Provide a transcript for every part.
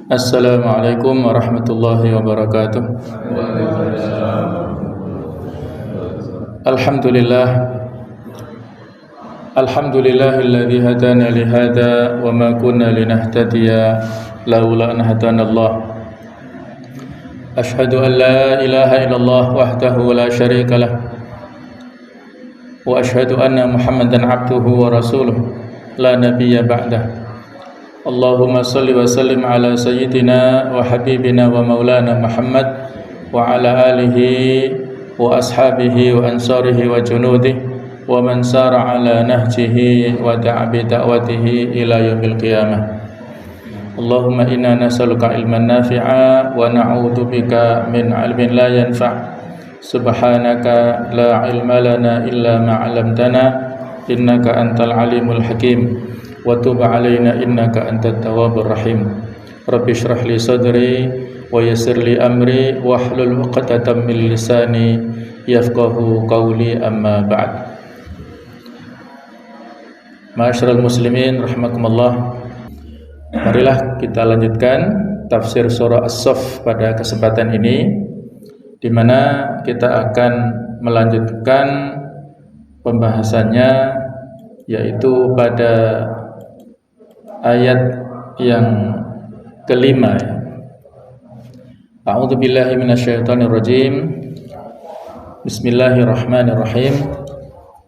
Assalamualaikum warahmatullahi wabarakatuh. Alhamdulillah. Alhamdulillahilladzi hadana li hadza wa ma kunna linahtadiya laula an hadana Allah. Asyhadu an la ilaha illallah wahdahu la syarika lah. Wa asyhadu anna Muhammadan abduhu wa rasuluh la nabiyya ba'dah. Allahumma salli wa sallim ala sayyidina wa habibina wa maulana Muhammad wa ala alihi wa ashabihi wa ansarihi wa junudihi wa man sara ala nahjihi wa da'a bi da'watihi ila yaumil qiyamah. Allahumma inna nas'aluka ilman nafi'a wa na'udzu bika min 'ilmin la yanfa'. Subhanaka la 'ilma lana illa ma 'allamtana innaka antal alimul hakim. Wa tub alaina innaka antat tawwabur rahim. Rabbi shrah li sadri wa yassir li amri wahlul 'uqdatam min lisani yafqahu qawli, amma ba'd. Ma'asyiral muslimin rahimakumullah. Marilah kita lanjutkan tafsir surah As-Saff pada kesempatan ini, di mana kita akan melanjutkan pembahasannya, yaitu pada ayat yang kelima. A'udzu billahi minasyaitonir rajim. Bismillahirrahmanirrahim.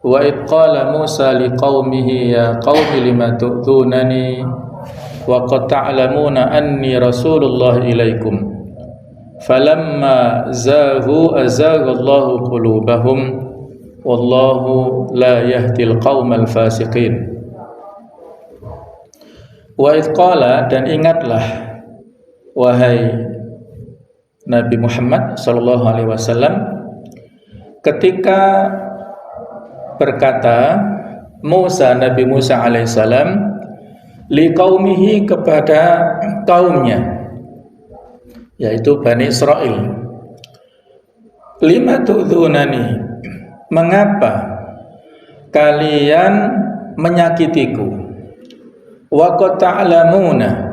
Wa id qala Musa liqaumihi ya qaumi lima tu'dunani wa qad ta'lamuna anni rasulullah ilaikum. Falamma zaghu azaghallahu qulubahum wallahu la yahdil qaumal fasiqin. Wa idh qala, dan ingatlah wahai Nabi Muhammad sallallahu alaihi wasallam, ketika berkata Nabi Musa alaihissalam liqaumihi, kepada kaumnya, yaitu Bani Israel, lima tu'dzunani, mengapa kalian menyakitiku, wa qad ta'lamuna,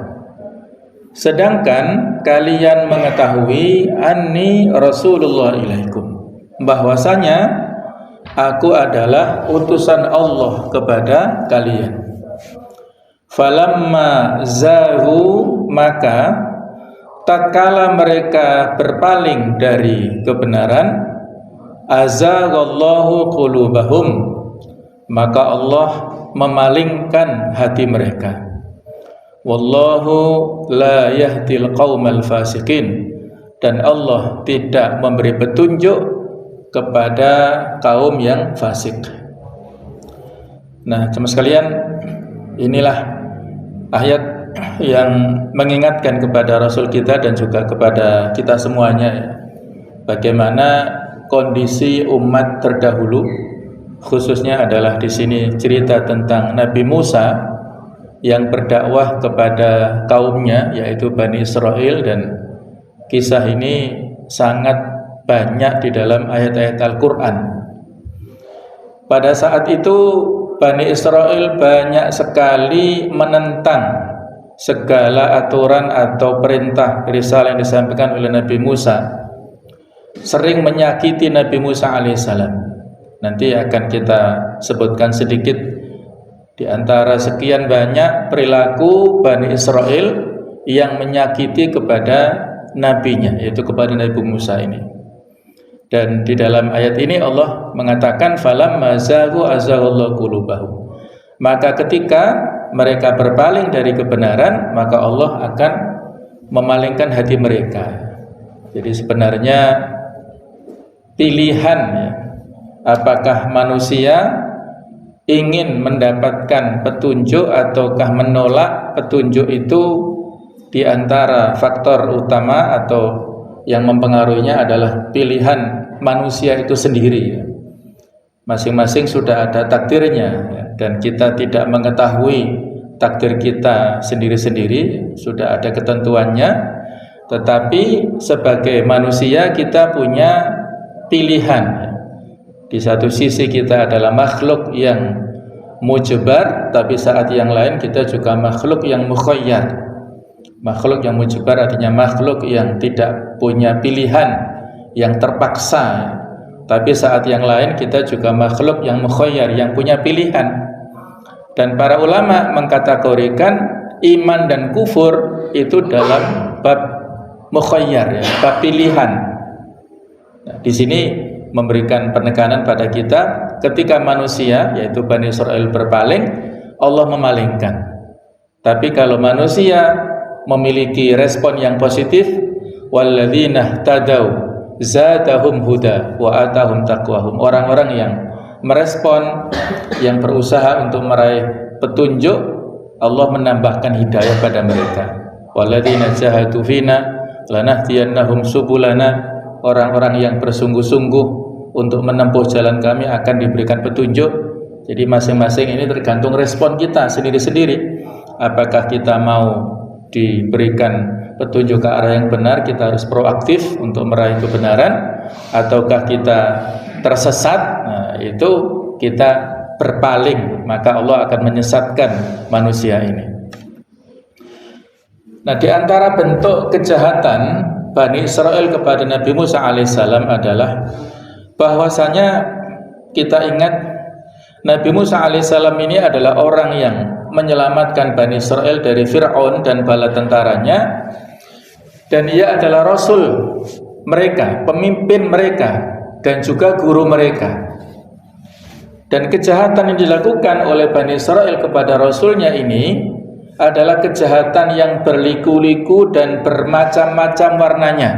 sedangkan kalian mengetahui anni rasulullah ilaikum, bahwasanya aku adalah utusan Allah kepada kalian. Falamma zaghu, maka tatkala mereka berpaling dari kebenaran, azaghallahu qulubahum, maka Allah memalingkan hati mereka. Wallahu la yahdil qaumal fasiqin, dan Allah tidak memberi petunjuk kepada kaum yang fasik. Nah, teman sekalian, inilah ayat yang mengingatkan kepada Rasul kita dan juga kepada kita semuanya, bagaimana kondisi umat terdahulu. Khususnya adalah di sini cerita tentang Nabi Musa yang berdakwah kepada kaumnya, yaitu Bani Israel, dan kisah ini sangat banyak di dalam ayat-ayat Al-Quran. Pada saat itu Bani Israel banyak sekali menentang segala aturan atau perintah risalah yang disampaikan oleh Nabi Musa, sering menyakiti Nabi Musa alaihissalam. Nanti akan kita sebutkan sedikit di antara sekian banyak perilaku Bani Israel yang menyakiti kepada nabinya, yaitu kepada Nabi Musa ini. Dan di dalam ayat ini Allah mengatakan falamma zaghu azaghallahu qulubahum, maka ketika mereka berpaling dari kebenaran, maka Allah akan memalingkan hati mereka. Jadi sebenarnya pilihan, ya, apakah manusia ingin mendapatkan petunjuk ataukah menolak petunjuk, itu di antara faktor utama atau yang mempengaruhinya adalah pilihan manusia itu sendiri. Masing-masing sudah ada takdirnya, ya, dan kita tidak mengetahui takdir kita sendiri-sendiri, sudah ada ketentuannya. Tetapi sebagai manusia kita punya pilihan, ya. Di satu sisi kita adalah makhluk yang mujbar, tapi saat yang lain kita juga makhluk yang mukhayyar. Makhluk yang mujbar artinya makhluk yang tidak punya pilihan, yang terpaksa. Tapi saat yang lain kita juga makhluk yang mukhayyar, yang punya pilihan. Dan para ulama mengkategorikan iman dan kufur itu dalam bab mukhayyar, ya, bab pilihan. Nah, di sini memberikan penekanan pada kita ketika manusia, yaitu Bani Israil berpaling, Allah memalingkan. Tapi kalau manusia memiliki respon yang positif, walladzina tadau zadahum huda wa atahum taqwahum. Orang-orang yang merespon, yang berusaha untuk meraih petunjuk, Allah menambahkan hidayah pada mereka. Walladzina jahadu fina lanahdiyannahum subulana. Orang-orang yang bersungguh-sungguh untuk menempuh jalan kami akan diberikan petunjuk. Jadi masing-masing ini tergantung respon kita sendiri-sendiri. Apakah kita mau diberikan petunjuk ke arah yang benar, kita harus proaktif untuk meraih kebenaran, ataukah kita tersesat, nah, itu kita berpaling, maka Allah akan menyesatkan manusia ini. Nah, di antara bentuk kejahatan Bani Israel kepada Nabi Musa alaihissalam adalah bahwasanya kita ingat Nabi Musa alaihissalam ini adalah orang yang menyelamatkan Bani Israel dari Fir'aun dan bala tentaranya, dan ia adalah Rasul mereka, pemimpin mereka, dan juga guru mereka. Dan kejahatan yang dilakukan oleh Bani Israel kepada Rasulnya ini adalah kejahatan yang berliku-liku dan bermacam-macam warnanya.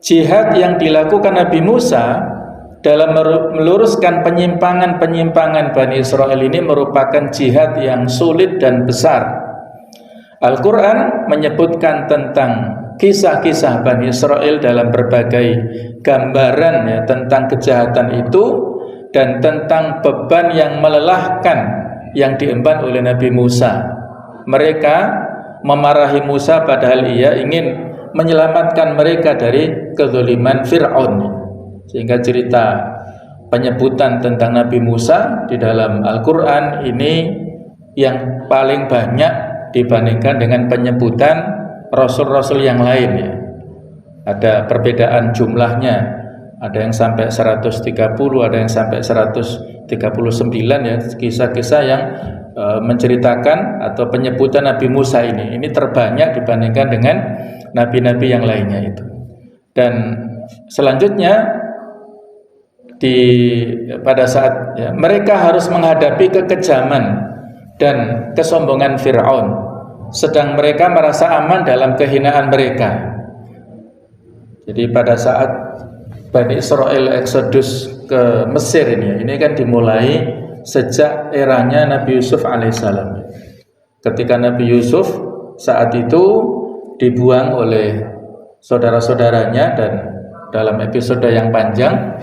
Jihad yang dilakukan Nabi Musa dalam meluruskan penyimpangan-penyimpangan Bani Israel ini merupakan jihad yang sulit dan besar. Al-Quran menyebutkan tentang kisah-kisah Bani Israel dalam berbagai gambaran, ya, tentang kejahatan itu dan tentang beban yang melelahkan yang diemban oleh Nabi Musa. Mereka memarahi Musa padahal ia ingin menyelamatkan mereka dari kezaliman Fir'aun. Sehingga cerita penyebutan tentang Nabi Musa di dalam Al-Quran ini yang paling banyak dibandingkan dengan penyebutan Rasul-Rasul yang lain, ya. Ada perbedaan jumlahnya, ada yang sampai 130, ada yang sampai 139, ya, kisah-kisah yang menceritakan atau penyebutan Nabi Musa ini terbanyak dibandingkan dengan nabi-nabi yang lainnya itu. Dan selanjutnya pada saat, ya, mereka harus menghadapi kekejaman dan kesombongan Fir'aun, sedang mereka merasa aman dalam kehinaan mereka. Jadi pada saat Bani Israel Exodus ke Mesir ini kan dimulai sejak eranya Nabi Yusuf alaihissalam. Ketika Nabi Yusuf saat itu dibuang oleh saudara-saudaranya, dan dalam episode yang panjang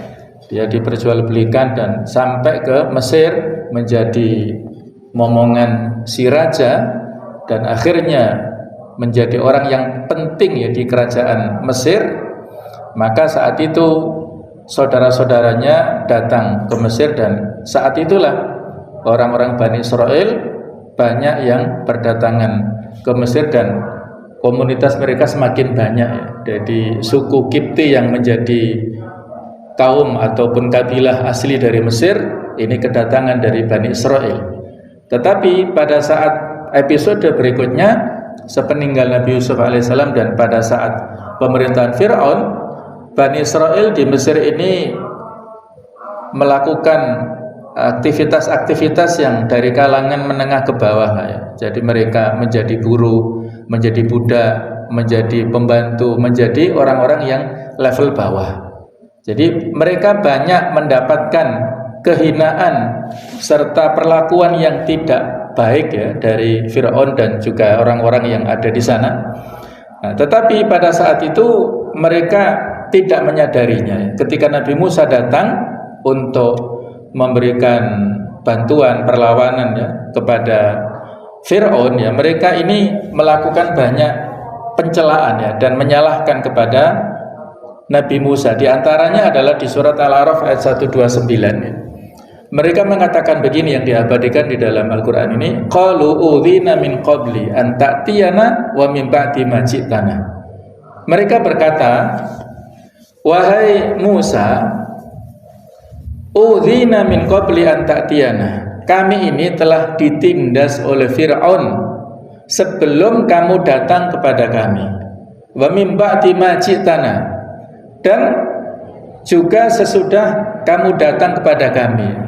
dia diperjualbelikan dan sampai ke Mesir menjadi momongan si raja, dan akhirnya menjadi orang yang penting, ya, di kerajaan Mesir. Maka saat itu saudara-saudaranya datang ke Mesir, dan saat itulah orang-orang Bani Israel banyak yang berdatangan ke Mesir, dan komunitas mereka semakin banyak, ya. Jadi suku Kipti yang menjadi kaum ataupun kabilah asli dari Mesir ini kedatangan dari Bani Israel. Tetapi pada saat episode berikutnya, sepeninggal Nabi Yusuf alaihissalam dan pada saat pemerintahan Fir'aun, Bani Israel di Mesir ini melakukan aktivitas-aktivitas yang dari kalangan menengah ke bawah, ya. Jadi mereka menjadi buruh, menjadi budak, menjadi pembantu, menjadi orang-orang yang level bawah. Jadi mereka banyak mendapatkan kehinaan serta perlakuan yang tidak baik, ya, dari Fir'aun dan juga orang-orang yang ada di sana. Nah, tetapi pada saat itu mereka tidak menyadarinya. Ketika Nabi Musa datang untuk memberikan bantuan perlawanan, ya, kepada Fir'aun, ya, mereka ini melakukan banyak pencelaan, ya, dan menyalahkan kepada Nabi Musa. Di antaranya adalah di surat Al-A'raf ayat 129, ya. Mereka mengatakan begini yang diabadikan di dalam Al-Qur'an ini, qalu udzina min qabli an ta'tiyana wa min ba'di ma ji'tana. Mereka berkata, wahai Musa, udzina min qabli an ta'tiyana. Kami ini telah ditindas oleh Fir'aun sebelum kamu datang kepada kami. Wa min ba'di ma ji'tana. Dan juga sesudah kamu datang kepada kami.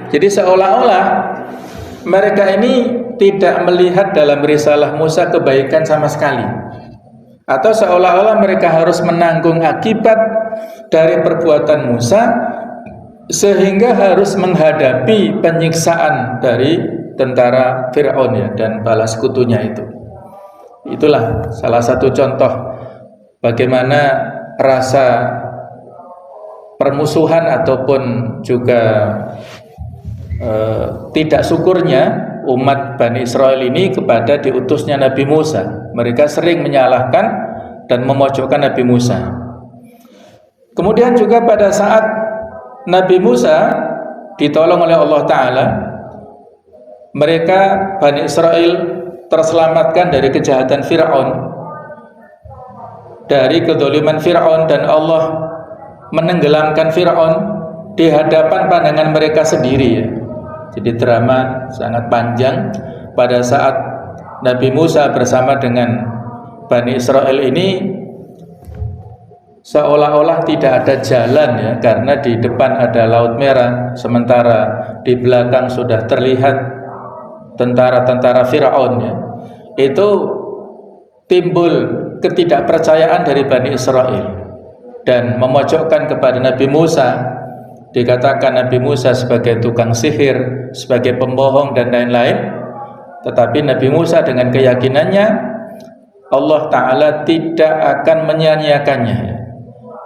Jadi seolah-olah mereka ini tidak melihat dalam risalah Musa kebaikan sama sekali, atau seolah-olah mereka harus menanggung akibat dari perbuatan Musa sehingga harus menghadapi penyiksaan dari tentara Fir'aun ya, dan bala sekutunya itu. Itulah salah satu contoh bagaimana rasa permusuhan ataupun juga tidak syukurnya umat Bani Israel ini kepada diutusnya Nabi Musa. Mereka sering menyalahkan dan memojokkan Nabi Musa. Kemudian juga pada saat Nabi Musa ditolong oleh Allah Ta'ala, mereka Bani Israel terselamatkan dari kejahatan Fir'aun, dari kedzaliman Fir'aun, dan Allah menenggelamkan Fir'aun di hadapan pandangan mereka sendiri ya. Jadi drama sangat panjang pada saat Nabi Musa bersama dengan Bani Israel ini seolah-olah tidak ada jalan ya, karena di depan ada Laut Merah, sementara di belakang sudah terlihat tentara-tentara Fir'aun ya. Itu timbul ketidakpercayaan dari Bani Israel dan memojokkan kepada Nabi Musa. Dikatakan Nabi Musa sebagai tukang sihir, sebagai pembohong dan lain-lain. Tetapi Nabi Musa dengan keyakinannya Allah Ta'ala tidak akan menyia-nyiakannya.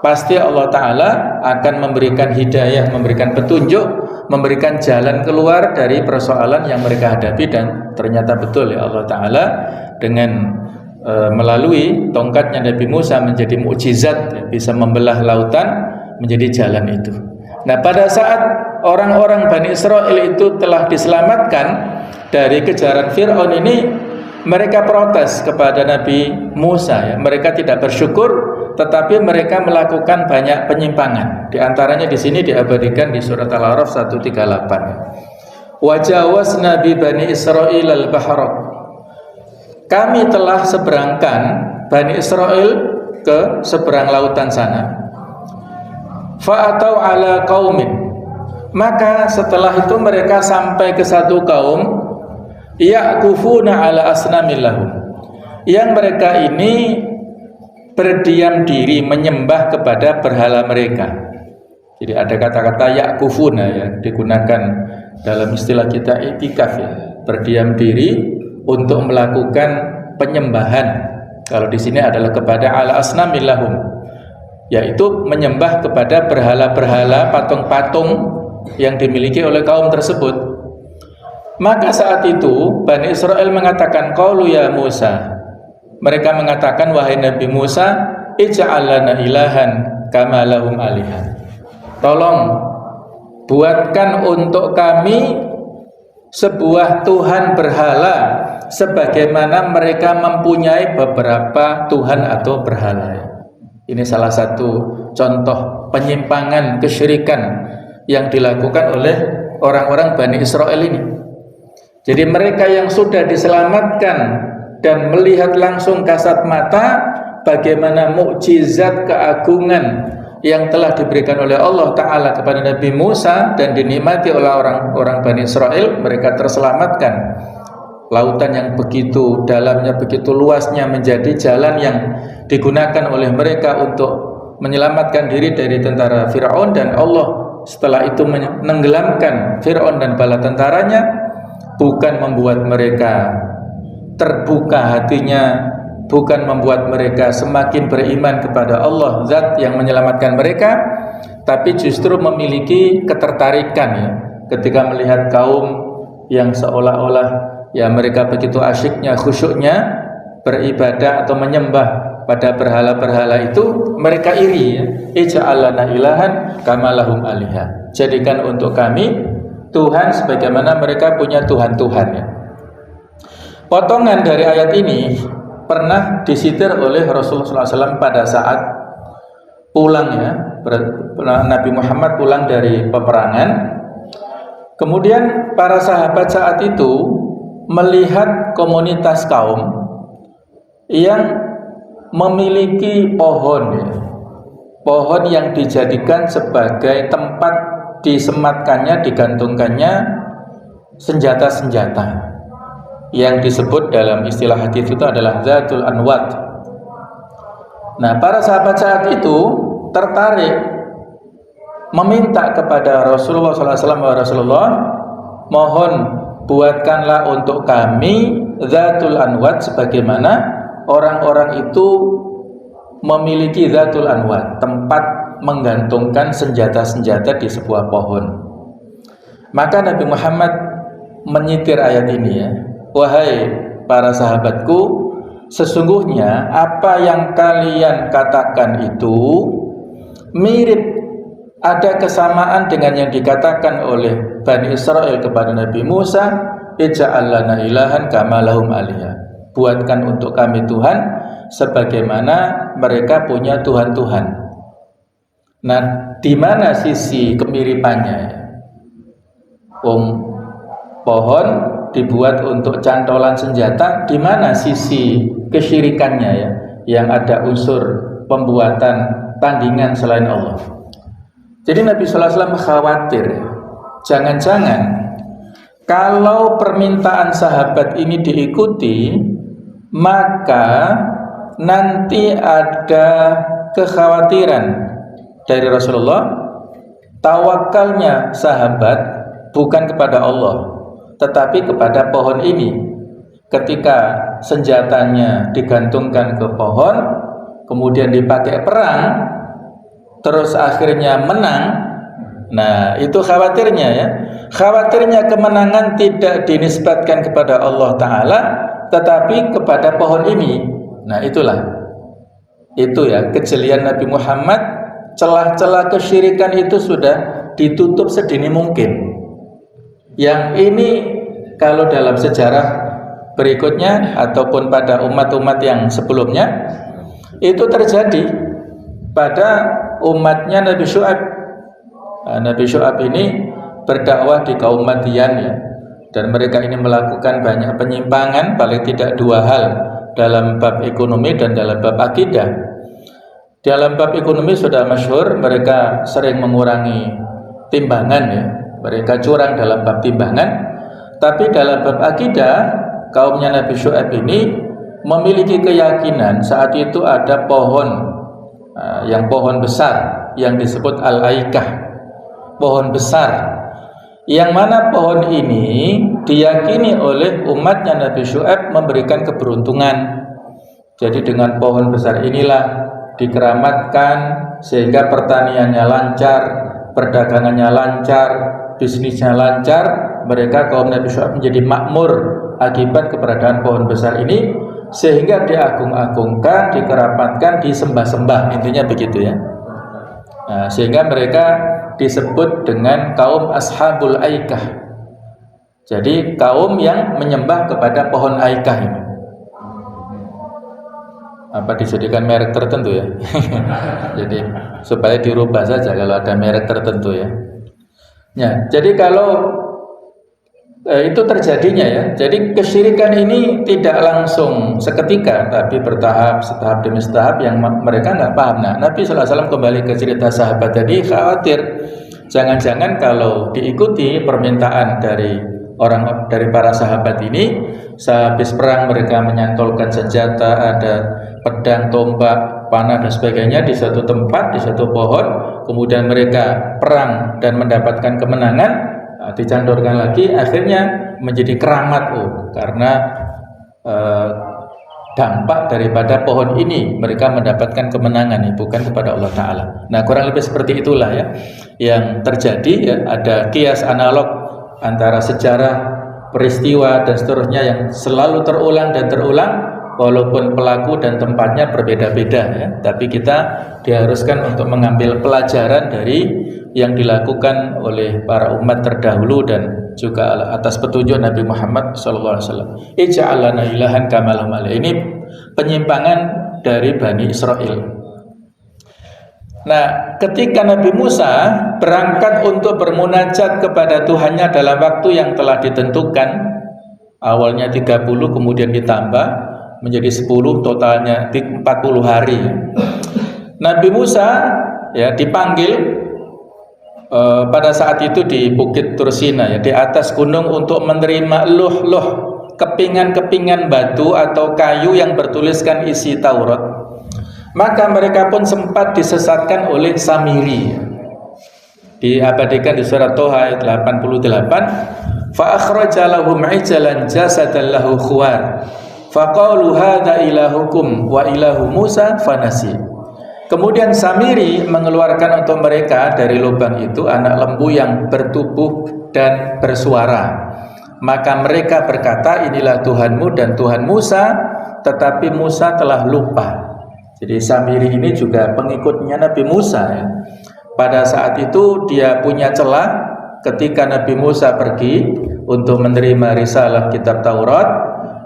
Pasti Allah Ta'ala akan memberikan hidayah, memberikan petunjuk, memberikan jalan keluar dari persoalan yang mereka hadapi. Dan ternyata betul ya, Allah Ta'ala dengan melalui tongkatnya Nabi Musa menjadi mukjizat ya, bisa membelah lautan menjadi jalan itu. Nah, pada saat orang-orang Bani Israel itu telah diselamatkan dari kejaran Fir'aun ini, mereka protes kepada Nabi Musa ya. Mereka tidak bersyukur, tetapi mereka melakukan banyak penyimpangan. Di antaranya di sini diabadikan di surat Al-A'raf 138. Wajawazna bi Bani Israil al-bahra. Kami telah seberangkan Bani Israel ke seberang lautan sana. Fa'atau ala qaumin. Maka setelah itu mereka sampai ke satu kaum ya'kufuna ala asnamil lahum, yang mereka ini berdiam diri menyembah kepada berhala mereka. Jadi ada kata-kata ya'kufuna ya, digunakan dalam istilah kita i'tikaf ya, berdiam diri untuk melakukan penyembahan. Kalau di sini adalah kepada ala asnamil lahum, yaitu menyembah kepada berhala-berhala, patung-patung yang dimiliki oleh kaum tersebut. Maka saat itu Bani Israel mengatakan, qalu ya Musa. Mereka mengatakan, wahai Nabi Musa, ij'al lana ilahan kama lahum alihan. Tolong buatkan untuk kami sebuah Tuhan berhala sebagaimana mereka mempunyai beberapa Tuhan atau berhala. Ini salah satu contoh penyimpangan kesyirikan yang dilakukan oleh orang-orang Bani Israel ini. Jadi mereka yang sudah diselamatkan dan melihat langsung kasat mata bagaimana mukjizat keagungan yang telah diberikan oleh Allah Ta'ala kepada Nabi Musa dan dinikmati oleh orang-orang Bani Israel, mereka terselamatkan. Lautan yang begitu dalamnya, begitu luasnya menjadi jalan yang digunakan oleh mereka untuk menyelamatkan diri dari tentara Fir'aun, dan Allah setelah itu menenggelamkan Fir'aun dan bala tentaranya, bukan membuat mereka terbuka hatinya, bukan membuat mereka semakin beriman kepada Allah Zat yang menyelamatkan mereka, tapi justru memiliki ketertarikan ya, ketika melihat kaum yang seolah-olah ya mereka begitu asyiknya, khusyuknya beribadah atau menyembah pada berhala-berhala itu, mereka iri ya. Ij'al lana ilahan kama lahum aliha. Jadikan untuk kami Tuhan sebagaimana mereka punya Tuhan-Tuhan ya. Potongan dari ayat ini pernah disitir oleh Rasulullah SAW pada saat pulang ya, Nabi Muhammad pulang dari peperangan. Kemudian para sahabat saat itu melihat komunitas kaum yang memiliki pohon ya, pohon yang dijadikan sebagai tempat disematkannya, digantungkannya senjata-senjata yang disebut dalam istilah hadis itu adalah Zatul Anwat. Nah, para sahabat saat itu tertarik meminta kepada Rasulullah SAW, Rasulullah, mohon buatkanlah untuk kami Zatul Anwat sebagaimana orang-orang itu memiliki Zatul Anwat, tempat menggantungkan senjata-senjata di sebuah pohon. Maka Nabi Muhammad menyitir ayat ini ya, wahai para sahabatku, sesungguhnya apa yang kalian katakan itu mirip, ada kesamaan dengan yang dikatakan oleh Bani Israel kepada Nabi Musa, ij'al lana ilahan kama lahum alihah, buatkan untuk kami Tuhan sebagaimana mereka punya Tuhan-Tuhan. Nah, di mana sisi kemiripannya? Pohon dibuat untuk cantolan senjata, di mana sisi kesyirikannya ya, yang ada unsur pembuatan tandingan selain Allah. Jadi Nabi sallallahu alaihi wasallam khawatir, jangan-jangan kalau permintaan sahabat ini diikuti, maka nanti ada kekhawatiran dari Rasulullah, tawakalnya sahabat bukan kepada Allah tetapi kepada pohon ini. Ketika senjatanya digantungkan ke pohon, kemudian dipakai perang, terus akhirnya menang. Nah, itu khawatirnya ya. Khawatirnya kemenangan tidak dinisbatkan kepada Allah Ta'ala, tetapi kepada pohon ini. Nah, itulah. Itu ya, kejelian Nabi Muhammad, celah-celah kesyirikan itu sudah ditutup sedini mungkin. Yang ini kalau dalam sejarah berikutnya ataupun pada umat-umat yang sebelumnya itu terjadi pada umatnya Nabi Syu'aib. Nabi Syu'aib ini berdakwah di kaum Madian ya, dan mereka ini melakukan banyak penyimpangan, paling tidak dua hal dalam bab ekonomi dan dalam bab akidah. Dalam bab ekonomi sudah masyhur, mereka sering mengurangi timbangan ya, mereka curang dalam bab timbangan. Tapi dalam bab akidah, kaumnya Nabi Syu'aib ini memiliki keyakinan saat itu ada pohon, yang pohon besar yang disebut Al-Aikah, pohon besar, yang mana pohon ini diyakini oleh umatnya Nabi Syu'aib memberikan keberuntungan. Jadi dengan pohon besar inilah dikeramatkan sehingga pertaniannya lancar, perdagangannya lancar, bisnisnya lancar. Mereka kaum Nabi Syu'aib menjadi makmur akibat keberadaan pohon besar ini, sehingga diagung-agungkan, dikeramatkan, disembah-sembah, intinya begitu ya. Nah, sehingga mereka disebut dengan kaum Ashabul Aikah. Jadi kaum yang menyembah kepada pohon Aikah ini. Apa disediakan merek tertentu ya? Jadi supaya dirubah saja kalau ada merek tertentu ya. Ya, jadi kalau itu terjadinya ya. Jadi kesyirikan ini tidak langsung seketika, tapi bertahap, setahap demi setahap yang mereka nggak paham. Nah, Nabi SAW kembali ke cerita sahabat tadi, khawatir jangan-jangan kalau diikuti permintaan dari para sahabat ini, sehabis perang mereka menyantolkan senjata, ada pedang, tombak, panah dan sebagainya di satu tempat, di satu pohon, kemudian mereka perang dan mendapatkan kemenangan. Dicandorkan lagi, akhirnya menjadi keramat karena dampak daripada pohon ini mereka mendapatkan kemenangan, bukan kepada Allah Ta'ala. Nah, kurang lebih seperti itulah ya yang terjadi ya. Ada kias analog antara sejarah, peristiwa dan seterusnya yang selalu terulang dan terulang, walaupun pelaku dan tempatnya berbeda-beda ya, tapi kita diharuskan untuk mengambil pelajaran dari yang dilakukan oleh para umat terdahulu dan juga atas petunjuk Nabi Muhammad SAW. Ij'alana ilahan kama lahum alaih. Ini penyimpangan dari Bani Israel. Nah, ketika Nabi Musa berangkat untuk bermunajat kepada Tuhannya dalam waktu yang telah ditentukan, awalnya 30 kemudian ditambah menjadi 10, totalnya 40 hari. Nabi Musa ya dipanggil pada saat itu di Bukit Tursina ya, di atas gunung untuk menerima luh-luh, kepingan-kepingan batu atau kayu yang bertuliskan isi Taurat. Maka mereka pun sempat disesatkan oleh Samiri. Diabadikan di surat Toha ayat 88. Fa akhraja lahum ijlan jasadan lahu khuwar. Faqalu hadza ilahukum wa ilahu Musa fanasi. Kemudian Samiri mengeluarkan untuk mereka dari lubang itu anak lembu yang bertubuh dan bersuara. Maka mereka berkata, inilah Tuhanmu dan Tuhan Musa, tetapi Musa telah lupa. Jadi Samiri ini juga pengikutnya Nabi Musa ya. Pada saat itu dia punya celah ketika Nabi Musa pergi untuk menerima risalah kitab Taurat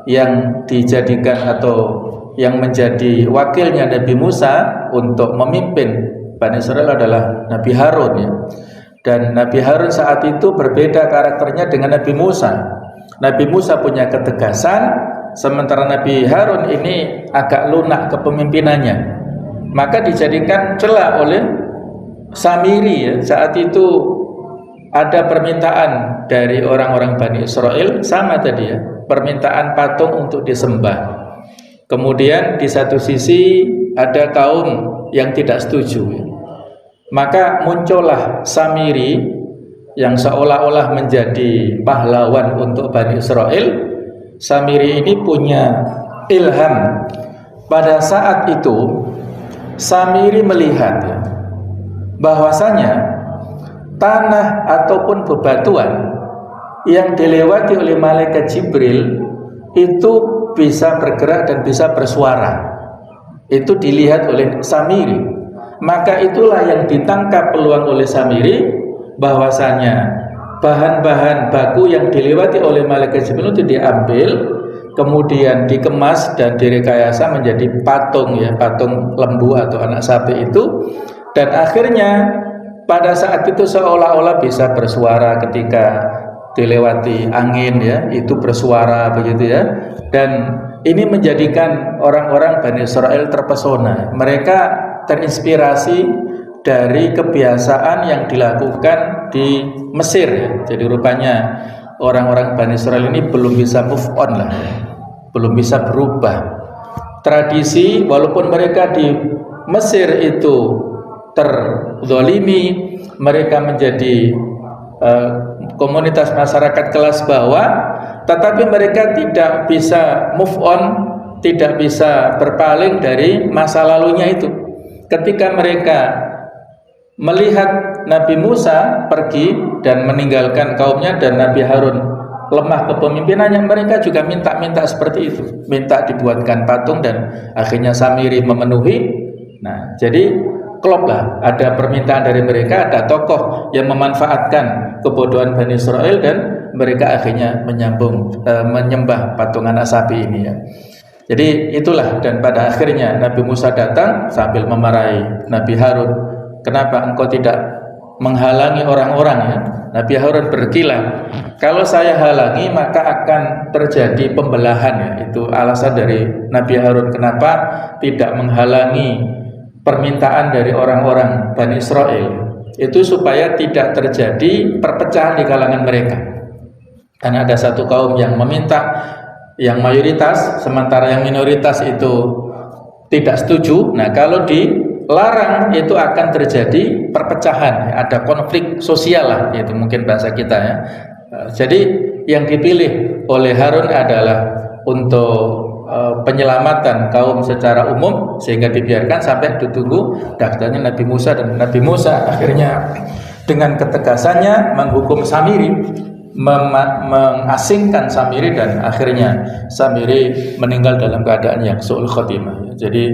yang dijadikan atau yang menjadi wakilnya Nabi Musa untuk memimpin Bani Israel adalah Nabi Harun ya. Dan Nabi Harun saat itu berbeda karakternya dengan Nabi Musa. Nabi Musa punya ketegasan, sementara Nabi Harun ini agak lunak kepemimpinannya. Maka dijadikan celah oleh Samiri ya. Saat itu ada permintaan dari orang-orang Bani Israel, sama tadi ya, permintaan patung untuk disembah. Kemudian di satu sisi ada kaum yang tidak setuju ya. Maka muncullah Samiri yang seolah-olah menjadi pahlawan untuk Bani Israel. Samiri ini punya ilham. Pada saat itu Samiri melihat ya, bahwasanya tanah ataupun bebatuan yang dilewati oleh malaikat Jibril itu bisa bergerak dan bisa bersuara. Itu dilihat oleh Samiri. Maka itulah yang ditangkap peluang oleh Samiri, bahwasanya bahan-bahan baku yang dilewati oleh malaikat Jibril itu diambil, kemudian dikemas dan direkayasa menjadi patung ya, patung lembu atau anak sapi itu. Dan akhirnya pada saat itu seolah-olah bisa bersuara ketika dilewati angin ya, itu bersuara begitu ya. Dan ini menjadikan orang-orang Bani Israel terpesona. Mereka terinspirasi dari kebiasaan yang dilakukan di Mesir ya. Jadi rupanya orang-orang Bani Israel ini belum bisa move on lah, belum bisa berubah. Tradisi walaupun mereka di Mesir itu terzalimi, mereka menjadi komunitas masyarakat kelas bawah, tetapi mereka tidak bisa move on, tidak bisa berpaling dari masa lalunya itu. Ketika mereka melihat Nabi Musa pergi dan meninggalkan kaumnya dan Nabi Harun lemah kepemimpinannya, mereka juga minta-minta seperti itu, minta dibuatkan patung, dan akhirnya Samiri memenuhi. Nah, jadi klop lah, ada permintaan dari mereka, ada tokoh yang memanfaatkan kebodohan Bani Israel dan mereka akhirnya menyembah patung anak sapi ini ya. Jadi itulah, dan pada akhirnya Nabi Musa datang sambil memarahi Nabi Harun, kenapa engkau tidak menghalangi orang-orang ya? Nabi Harun berkilah, kalau saya halangi maka akan terjadi pembelahan ya. Itu alasan dari Nabi Harun kenapa tidak menghalangi permintaan dari orang-orang Bani Israel, itu supaya tidak terjadi perpecahan di kalangan mereka. Karena ada satu kaum yang meminta yang mayoritas, sementara yang minoritas itu tidak setuju. Nah, kalau dilarang itu akan terjadi perpecahan, ada konflik sosial lah, itu mungkin bahasa kita ya. Jadi yang dipilih oleh Harun adalah untuk penyelamatan kaum secara umum, sehingga dibiarkan sampai ditunggu daftarnya Nabi Musa. Dan Nabi Musa akhirnya dengan ketegasannya menghukum Samiri mengasingkan Samiri dan akhirnya Samiri meninggal dalam keadaan yang su'ul khotimah. Jadi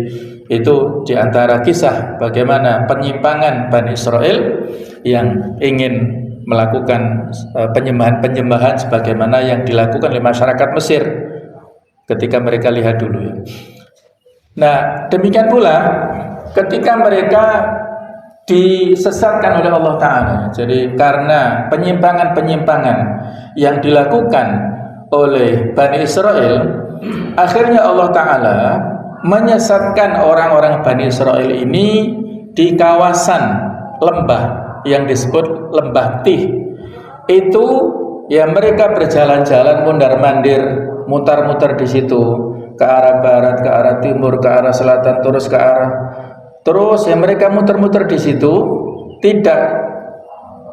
itu diantara kisah bagaimana penyimpangan Bani Israel yang ingin melakukan penyembahan-penyembahan sebagaimana yang dilakukan oleh masyarakat Mesir ketika mereka lihat dulu ya. Nah, demikian pula ketika mereka disesatkan oleh Allah Ta'ala. Jadi karena penyimpangan-penyimpangan yang dilakukan oleh Bani Israel, akhirnya Allah Ta'ala menyesatkan orang-orang Bani Israel ini di kawasan lembah yang disebut Lembah Tih. Itu ya mereka berjalan-jalan mondar-mandir, mutar-mutar di situ, ke arah barat, ke arah timur, ke arah selatan, terus ya mereka muter-muter di situ, tidak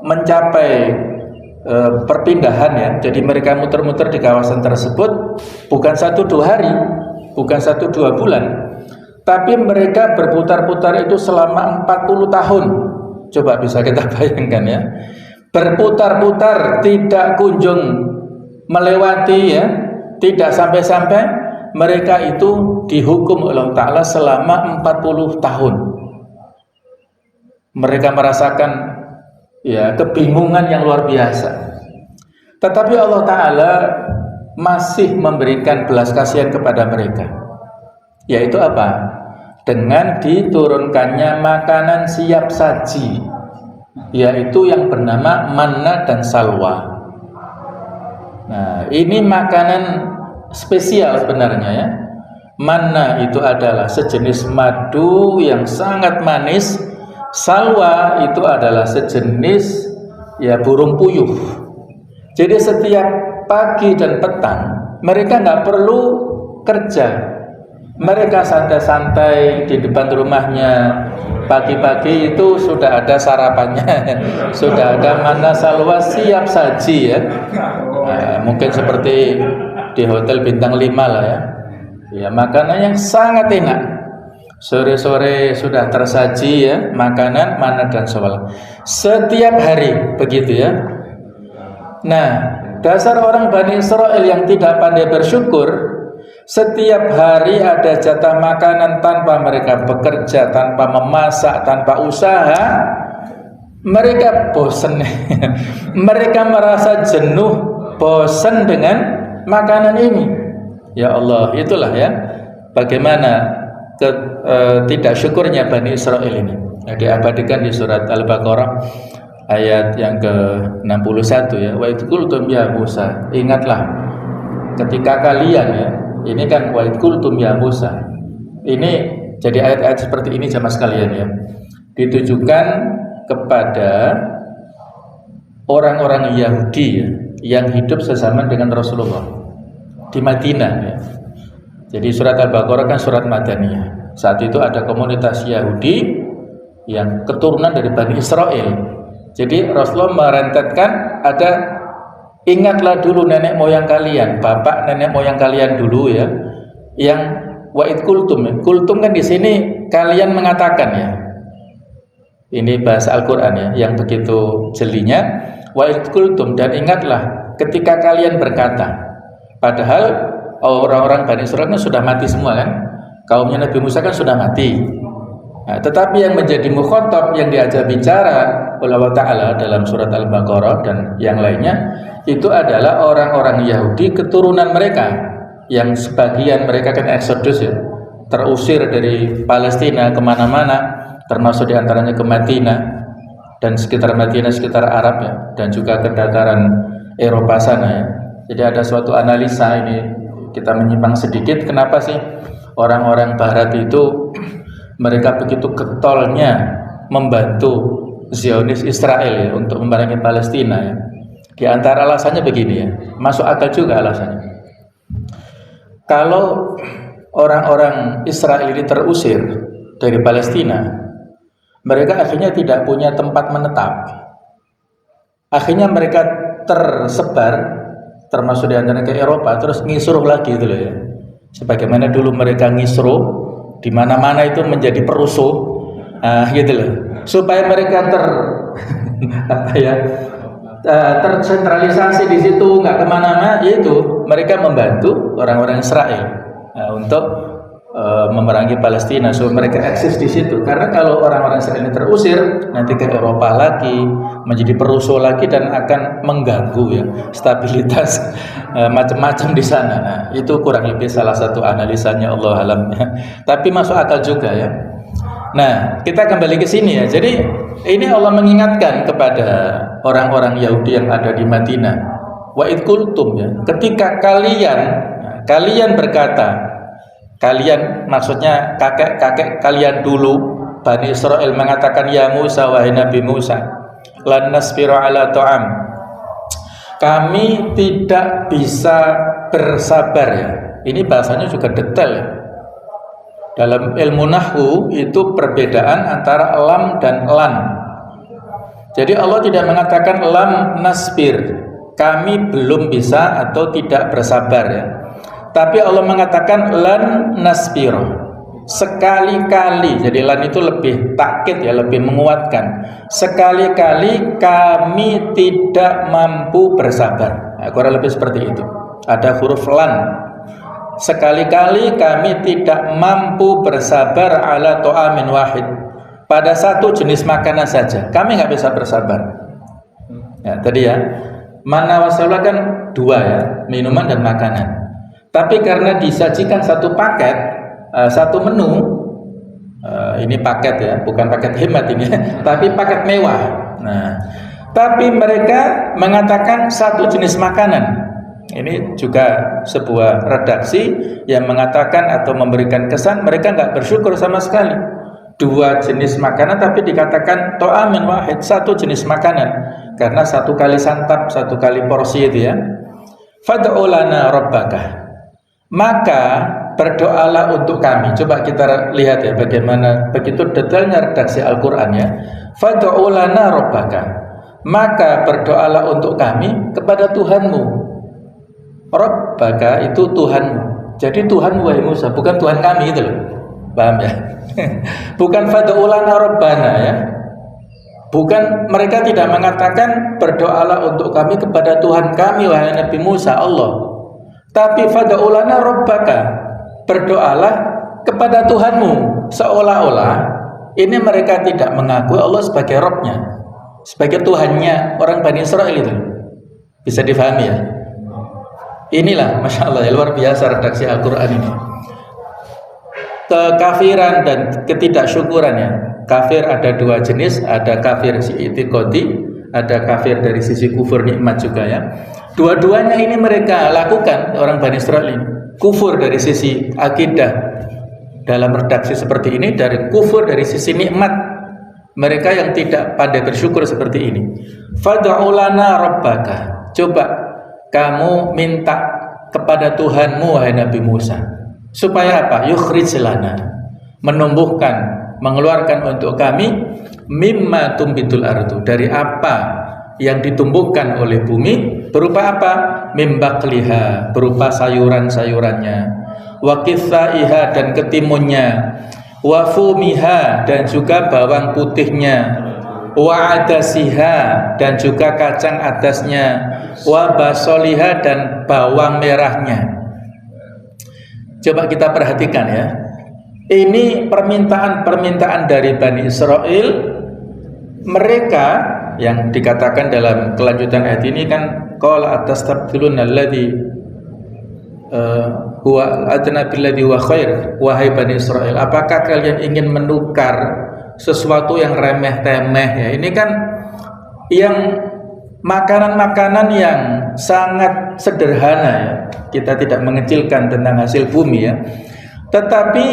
mencapai perpindahan ya. Jadi mereka muter-muter di kawasan tersebut bukan 1-2 hari, bukan 1-2 bulan, tapi mereka berputar-putar itu selama 40 tahun. Coba bisa kita bayangkan ya, berputar-putar tidak kunjung melewati ya, tidak sampai-sampai. Mereka itu dihukum oleh Allah Ta'ala selama 40 tahun. Mereka merasakan ya kebingungan yang luar biasa. Tetapi Allah Ta'ala masih memberikan belas kasihan kepada mereka. Yaitu apa? Dengan diturunkannya makanan siap saji, yaitu yang bernama manna dan salwa. Nah, ini makanan spesial sebenarnya ya. Manna itu adalah sejenis madu yang sangat manis. Salwa itu adalah sejenis ya burung puyuh. Jadi setiap pagi dan petang mereka nggak perlu kerja. Mereka santai-santai di depan rumahnya. Pagi-pagi itu sudah ada sarapannya, sudah ada manna salwa siap saji ya. Nah, mungkin seperti di hotel bintang 5 lah ya. Ya, makanan yang sangat enak. Sore-sore sudah tersaji ya, makanan manna dan salwa. Setiap hari begitu ya. Nah, dasar orang Bani Israel yang tidak pandai bersyukur, setiap hari ada jatah makanan tanpa mereka bekerja, tanpa memasak, tanpa usaha. Mereka bosan. Mereka merasa jenuh, bosan dengan makanan ini. Ya Allah, itulah ya bagaimana tidak syukurnya Bani Israel ini. Diabadikan di surat Al-Baqarah ayat yang ke-61 ya. Wa idh qultum ya Musa, ingatlah ketika kalian ya. Ini kan wa idh qultum ya Musa. Ini jadi ayat-ayat seperti ini jamaah sekalian ya. Ditujukan kepada orang-orang Yahudi ya, yang hidup sesama dengan Rasulullah di Madinah ya. Jadi surat Al-Baqarah kan surat Madaniyah. Saat itu ada komunitas Yahudi yang keturunan dari Bani Israel. Jadi Rasulullah merentetkan ada, ingatlah dulu nenek moyang kalian, bapak nenek moyang kalian dulu ya. Yang wa'id kultum ya. Kultum kan di sini kalian mengatakan ya. Ini bahasa Al-Qur'an ya, yang begitu jelinya. Wa'id kultum, dan ingatlah ketika kalian berkata. Padahal orang-orang Bani Israel kan sudah mati semua kan. Kaumnya Nabi Musa kan sudah mati. Nah, tetapi yang menjadi mukhatab, yang diajak bicara oleh Allah Ta'ala dalam surat Al-Baqarah dan yang lainnya, itu adalah orang-orang Yahudi keturunan mereka, yang sebagian mereka kan eksodus ya, terusir dari Palestina kemana-mana, termasuk diantaranya ke Madinah dan sekitar Madinah, sekitar Arab ya, dan juga ke dataran Eropa sana ya. Jadi ada suatu analisa, ini kita menyimpang sedikit, kenapa sih orang-orang Barat itu mereka begitu getolnya membantu Zionis Israel ya, untuk memerangi Palestina ya. Di antara alasannya begini ya, masuk akal juga alasannya. Kalau orang-orang Israel ini terusir dari Palestina, mereka akhirnya tidak punya tempat menetap. Akhirnya mereka tersebar, termasuk di antara ke Eropa, terus ngisruh lagi gitu loh ya. Sebagaimana dulu mereka ngisruh di mana-mana itu menjadi perusuh, gitu loh. Supaya mereka tersentralisasi di situ, nggak kemana-mana, yaitu mereka membantu orang-orang Israel untuk memerangi Palestina, so mereka eksis di situ. Karena kalau orang-orang Israel ini terusir, nanti ke Eropa lagi, menjadi perusuh lagi dan akan mengganggu ya stabilitas macam-macam di sana. Nah, itu kurang lebih salah satu analisanya, Allah alam ya. Tapi masuk akal juga ya. Nah, kita kembali ke sini ya. Jadi ini Allah mengingatkan kepada orang-orang Yahudi yang ada di Madinah. Wa id qultum ya. Ketika kalian berkata, kalian maksudnya kakek-kakek kalian dulu, Bani Israel mengatakan, ya Musa, wahai Nabi Musa, lan nasbiru ala ta'am, kami tidak bisa bersabar ya. Ini bahasanya juga detail ya. Dalam ilmu nahwu itu perbedaan antara lam dan lan. Jadi Allah tidak mengatakan lam nasbir, kami belum bisa atau tidak bersabar ya. Tapi Allah mengatakan lan nasbiro, sekali-kali. Jadi lan itu lebih takkid ya, lebih menguatkan. Sekali-kali kami tidak mampu bersabar. Nah, kurang lebih seperti itu. Ada huruf lan. Sekali-kali kami tidak mampu bersabar ala to'amin wahid, pada satu jenis makanan saja. Kami nggak bisa bersabar. Ya, tadi ya, mana wasalah kan dua ya, minuman dan makanan. Tapi karena disajikan satu paket, satu menu, ini paket ya, bukan paket hemat ini, tapi paket mewah. Nah, tapi mereka mengatakan satu jenis makanan. Ini juga sebuah redaksi yang mengatakan atau memberikan kesan mereka nggak bersyukur sama sekali. Dua jenis makanan tapi dikatakan to'amin wahid, satu jenis makanan, karena satu kali santap, satu kali porsi itu ya. Fad'u lana rabbaka, maka berdoalah untuk kami. Coba kita lihat ya bagaimana begitu detailnya redaksi Al-Quran ya. Fad'u lana rabbaka, maka berdoalah untuk kami kepada Tuhanmu. Rabbaka itu Tuhanmu. Jadi Tuhan wahai Musa, bukan Tuhan kami itu loh. Paham ya? Bukan fad'u lana rabbana ya. Bukan, mereka tidak mengatakan berdoalah untuk kami kepada Tuhan kami wahai Nabi Musa, Allah. Tapi fad'u lana rabbaka, berdoalah kepada Tuhanmu. Seolah-olah ini mereka tidak mengakui Allah sebagai Rabbnya, sebagai Tuhannya orang Bani Israel itu. Bisa difahami ya? Inilah Masya Allah ya, luar biasa redaksi Al-Quran ini. Kekafiran dan ketidaksyukuran ya. Kafir ada dua jenis, ada kafir i'tiqadi, ada kafir dari sisi kufur nikmat juga ya. Dua-duanya ini mereka lakukan, orang Bani Israel ini. Kufur dari sisi akidah dalam redaksi seperti ini, dari kufur dari sisi nikmat. Mereka yang tidak pandai bersyukur seperti ini. Fad'u lana rabbaka, coba kamu minta kepada Tuhanmu wahai Nabi Musa, supaya apa? Yukhrij lana, menumbuhkan, mengeluarkan untuk kami mimma tumbitul ardu, dari apa yang ditumbuhkan oleh bumi, berupa apa? Mimbakliha, berupa sayuran-sayurannya, wa qithaiha, dan ketimunnya, wa fumiha, dan juga bawang putihnya, wa adasiha, dan juga kacang adasnya, wa basoliha, dan bawang merahnya. Coba kita perhatikan ya. Ini permintaan-permintaan dari Bani Israel. Mereka yang dikatakan dalam kelanjutan ayat ini kan, qala atastabdiluna alladhi huwa adna billadhi huwa khair, wahai Bani Israel, apakah kalian ingin menukar sesuatu yang remeh-temeh ya? Ini kan yang makanan-makanan yang sangat sederhana ya. Kita tidak mengecilkan tentang hasil bumi ya. Tetapi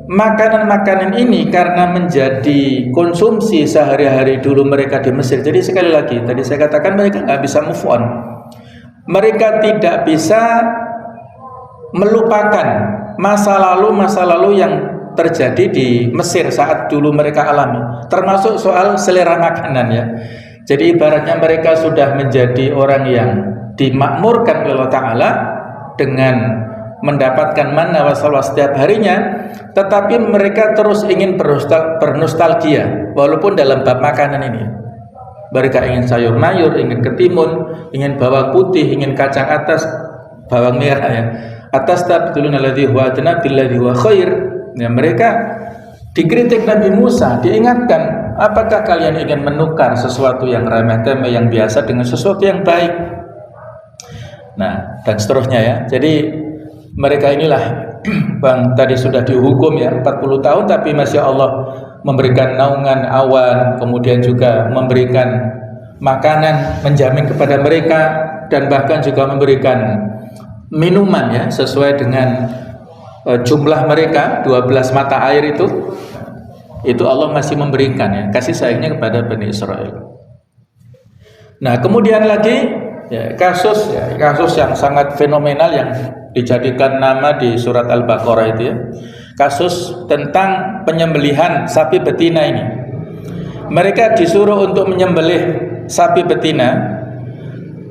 makanan-makanan ini karena menjadi konsumsi sehari-hari dulu mereka di Mesir. Jadi sekali lagi tadi saya katakan mereka nggak bisa move on. Mereka tidak bisa melupakan masa lalu yang terjadi di Mesir saat dulu mereka alami, termasuk soal selera makanan ya. Jadi ibaratnya mereka sudah menjadi orang yang dimakmurkan oleh Allah Ta'ala dengan mendapatkan manna wa salwa setiap harinya, tetapi mereka terus ingin bernostalgia walaupun dalam bab makanan ini. Mereka ingin sayur mayur, ingin ketimun, ingin bawang putih, ingin kacang atas, bawang merah ya. Atas tabduluna alladhi huwa adna billadhi huwa khair. Ya, mereka dikritik Nabi Musa, diingatkan, apakah kalian ingin menukar sesuatu yang remeh-temeh yang biasa dengan sesuatu yang baik? Nah, dan seterusnya ya. Jadi mereka inilah Bang tadi sudah dihukum ya 40 tahun, tapi masya Allah memberikan naungan awan, kemudian juga memberikan makanan, menjamin kepada mereka, dan bahkan juga memberikan minuman ya sesuai dengan jumlah mereka 12 mata air itu Allah masih memberikan ya kasih sayangnya kepada Bani Israel. Nah kemudian lagi ya, kasus yang sangat fenomenal yang dijadikan nama di surat Al-Baqarah itu ya, kasus tentang penyembelihan sapi betina ini. Mereka disuruh untuk menyembelih sapi betina,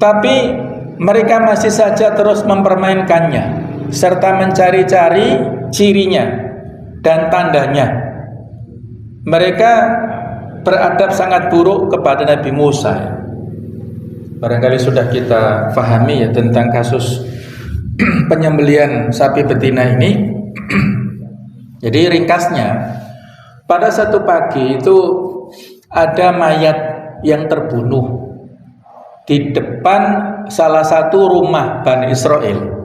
tapi mereka masih saja terus mempermainkannya serta mencari-cari cirinya dan tandanya. Mereka beradab sangat buruk kepada Nabi Musa. Barangkali sudah kita pahami ya tentang kasus penyembelihan sapi betina ini. Jadi ringkasnya, pada satu pagi itu ada mayat yang terbunuh di depan salah satu rumah Bani Israel.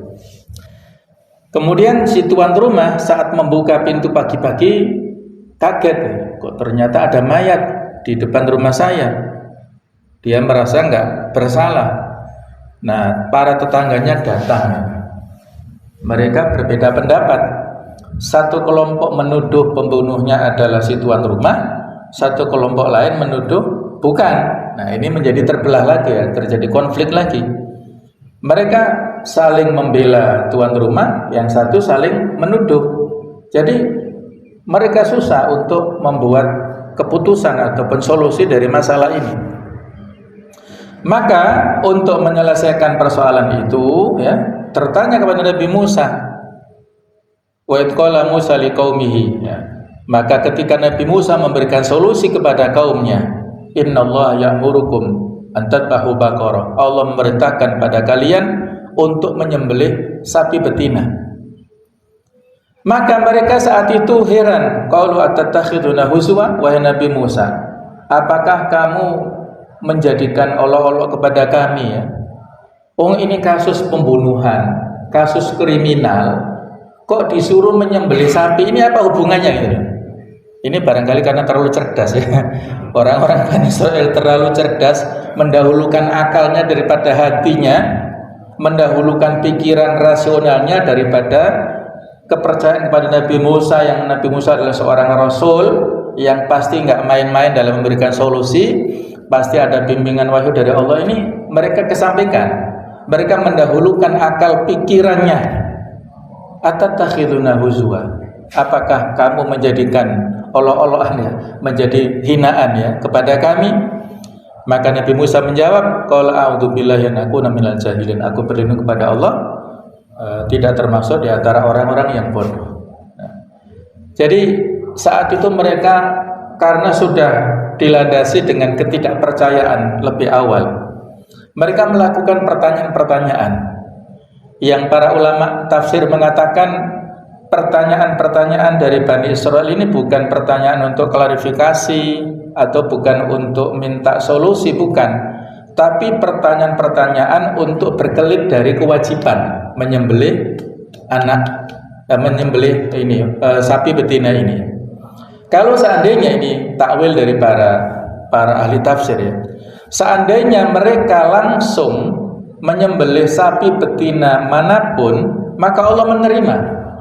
Kemudian si tuan rumah saat membuka pintu pagi-pagi kaget, kok ternyata ada mayat di depan rumah saya. Dia merasa nggak bersalah. Nah, para tetangganya datang. Mereka berbeda pendapat. Satu kelompok menuduh pembunuhnya adalah si tuan rumah, satu kelompok lain menuduh bukan. Nah, ini menjadi terbelah lagi ya, terjadi konflik lagi. Mereka saling membela tuan rumah, yang satu saling menuduh. Jadi mereka susah untuk membuat keputusan ataupun solusi dari masalah ini. Maka untuk menyelesaikan persoalan itu ya, tertanya kepada Nabi Musa. Wa idh qala Musa liqaumihi ya. Maka ketika Nabi Musa memberikan solusi kepada kaumnya, innallaha ya'murukum an tadbahu baqarah. Allah memerintahkan pada kalian untuk menyembelih sapi betina. Maka mereka saat itu heran, qalu atattakhiduna huzwa, wahai Nabi Musa, apakah kamu menjadikan olok-olok kepada kami ya? Oh, ini kasus pembunuhan, kasus kriminal, kok disuruh menyembelih sapi, ini apa hubungannya gitu? Ini barangkali karena terlalu cerdas ya. Orang-orang Bani Israel terlalu cerdas, mendahulukan akalnya daripada hatinya, mendahulukan pikiran rasionalnya daripada kepercayaan kepada Nabi Musa, yang Nabi Musa adalah seorang rasul yang pasti nggak main-main dalam memberikan solusi, pasti ada bimbingan wahyu dari Allah. Ini mereka kesampingkan. Mereka mendahulukan akal pikirannya. Atattakhiduna huzwa, apakah kamu menjadikan olok-olokan ya, menjadi hinaan ya kepada kami? Maka Nabi Musa menjawab, qala a'udzubillahi an akuna minal jahilin, aku berlindung kepada Allah tidak termasuk di antara orang-orang yang bodoh. Jadi saat itu mereka karena sudah dilandasi dengan ketidakpercayaan lebih awal, mereka melakukan pertanyaan-pertanyaan yang para ulama tafsir mengatakan pertanyaan-pertanyaan dari Bani Israel ini bukan pertanyaan untuk klarifikasi atau bukan untuk minta solusi, bukan, tapi pertanyaan-pertanyaan untuk berkelit dari kewajiban menyembelih menyembelih ini sapi betina ini. Kalau seandainya ini takwil dari para ahli tafsir ya, seandainya mereka langsung menyembelih sapi betina manapun, maka Allah menerima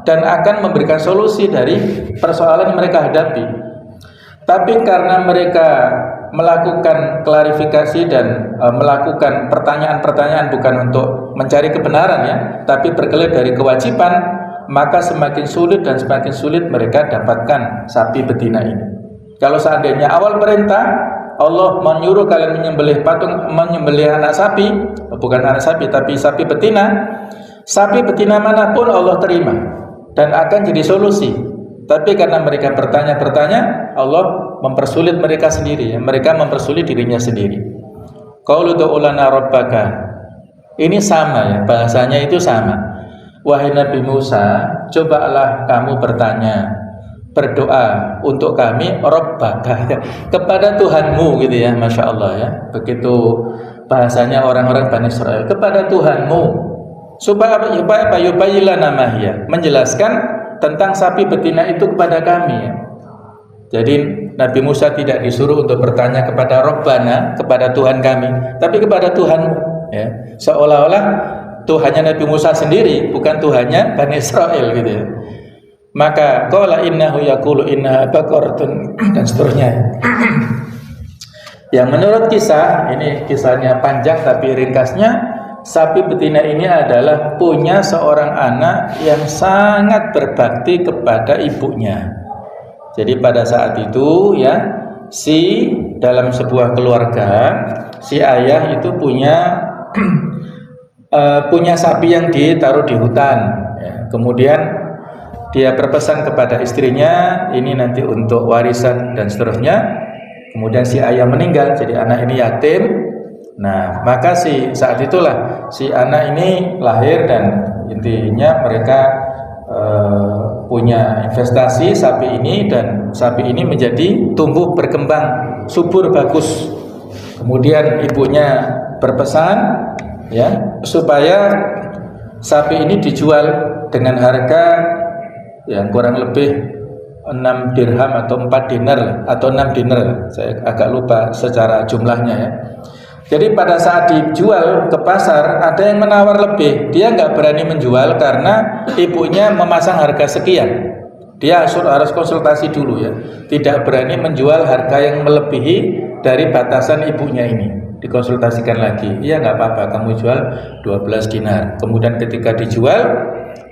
dan akan memberikan solusi dari persoalan yang mereka hadapi. Tapi karena mereka melakukan klarifikasi dan melakukan pertanyaan-pertanyaan bukan untuk mencari kebenaran ya, tapi berkelit dari kewajiban, maka semakin sulit dan semakin sulit mereka dapatkan sapi betina ini. Kalau seandainya awal perintah Allah menyuruh kalian menyembelih anak sapi, bukan anak sapi tapi sapi betina manapun Allah terima dan akan jadi solusi. Tapi karena mereka bertanya-bertanya, Allah mempersulit mereka sendiri, mereka mempersulit dirinya sendiri. Qaulu lana rabbaka. Ini sama ya, bahasanya itu sama. Wahai Nabi Musa, cobalah kamu berdoa untuk kami rabbaka, kepada Tuhanmu gitu ya, Masya Allah ya. Begitu bahasanya orang-orang Bani Israel, kepada Tuhanmu, supaya yubayyilana mahya, menjelaskan tentang sapi betina itu kepada kami ya. Jadi Nabi Musa tidak disuruh untuk bertanya kepada Rabbana, kepada Tuhan kami, tapi kepada Tuhanmu ya. Seolah-olah Tuhannya Nabi Musa sendiri, bukan Tuhannya Bani Israel gitu ya. Maka qala innahu yaqulu innaha baqaratun dan seterusnya. Yang menurut kisah, ini kisahnya panjang tapi ringkasnya, sapi betina ini adalah punya seorang anak yang sangat berbakti kepada ibunya. Jadi pada saat itu ya, dalam sebuah keluarga, si ayah itu punya punya sapi yang ditaruh di hutan ya. Kemudian dia berpesan kepada istrinya, ini nanti untuk warisan dan seterusnya. Kemudian si ayah meninggal, jadi anak ini yatim. Nah, maka saat itulah si anak ini lahir dan intinya mereka punya investasi sapi ini, dan sapi ini menjadi tumbuh berkembang subur bagus. Kemudian ibunya berpesan ya supaya sapi ini dijual dengan harga yang kurang lebih 6 dirham atau 4 dinar atau 6 dinar, saya agak lupa secara jumlahnya ya. Jadi pada saat dijual ke pasar ada yang menawar lebih, dia nggak berani menjual karena ibunya memasang harga sekian. Dia harus konsultasi dulu ya, tidak berani menjual harga yang melebihi dari batasan ibunya ini. Dikonsultasikan lagi, iya nggak apa-apa, kamu jual 12 dinar. Kemudian ketika dijual,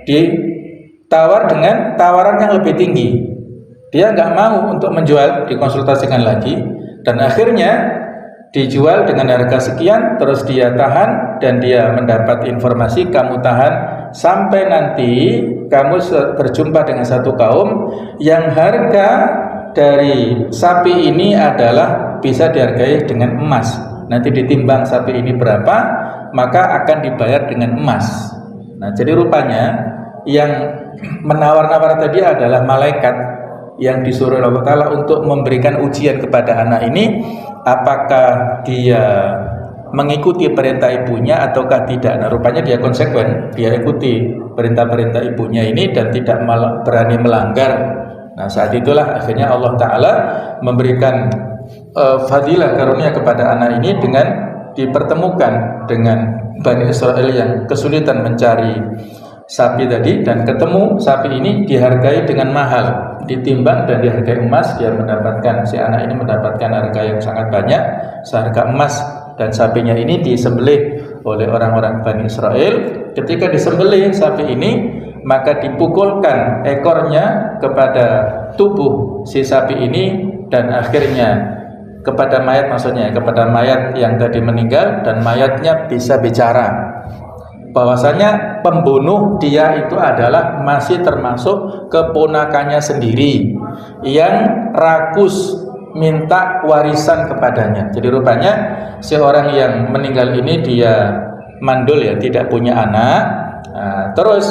ditawar dengan tawaran yang lebih tinggi. Dia nggak mau untuk menjual, dikonsultasikan lagi, dan akhirnya dijual dengan harga sekian. Terus dia tahan dan dia mendapat informasi, kamu tahan sampai nanti kamu berjumpa dengan satu kaum yang harga dari sapi ini adalah bisa dihargai dengan emas. Nanti ditimbang sapi ini berapa, maka akan dibayar dengan emas. Nah, jadi rupanya yang menawar-nawar tadi adalah malaikat yang disuruh Allah Ta'ala untuk memberikan ujian kepada anak ini, apakah dia mengikuti perintah ibunya ataukah tidak. Nah, rupanya dia konsekuen, dia ikuti perintah-perintah ibunya ini dan tidak berani melanggar. Nah, saat itulah akhirnya Allah Ta'ala memberikan fadilah karunia kepada anak ini dengan dipertemukan dengan Bani Israel yang kesulitan mencari sapi tadi, dan ketemu sapi ini dihargai dengan mahal, ditimbang dan dihargai emas. Dia mendapatkan, si anak ini mendapatkan harga yang sangat banyak, seharga emas. Dan sapinya ini disembelih oleh orang-orang Bani Israel. Ketika disembelih sapi ini, maka dipukulkan ekornya kepada tubuh si sapi ini, dan akhirnya kepada mayat, maksudnya kepada mayat yang tadi meninggal, dan mayatnya bisa bicara bahwasanya pembunuh dia itu adalah masih termasuk keponakannya sendiri yang rakus minta warisan kepadanya. Jadi rupanya seorang yang meninggal ini dia mandul ya, tidak punya anak. Nah, terus